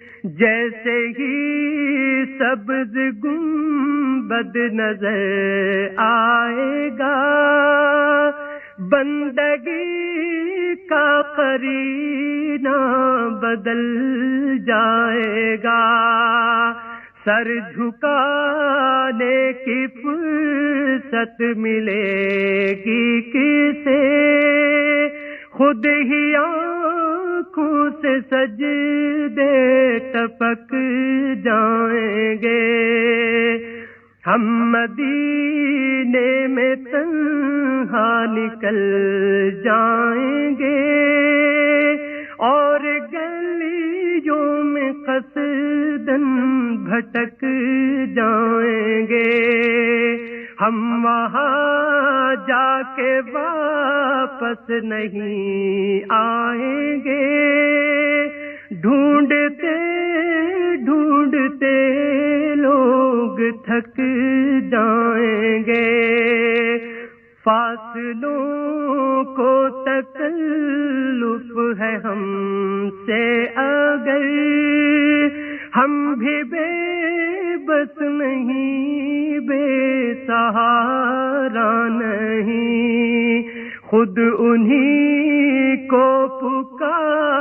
جیسے ہی سبز گنبد نظر آئے گا، بندگی کا قرینہ بدل جائے گا، سر جھکانے کی فرصت ملے گی کسے، خود ہی آنکھوں سے سجدے ٹپک جائیں گے، ہم مدینے میں تنہا نکل جائیں گے، اور گلیوں میں قصداً بھٹک جائیں گے، ہم وہاں جا کے واپس نہیں آئیں گے، ڈھونڈتے ڈھونڈتے لوگ تھک جائیں گے، فاصلوں کو تکلف ہے ہم سے اگر، ہم بھی بے بس نہیں، بے سہارا نہیں، خود انہی کو پکار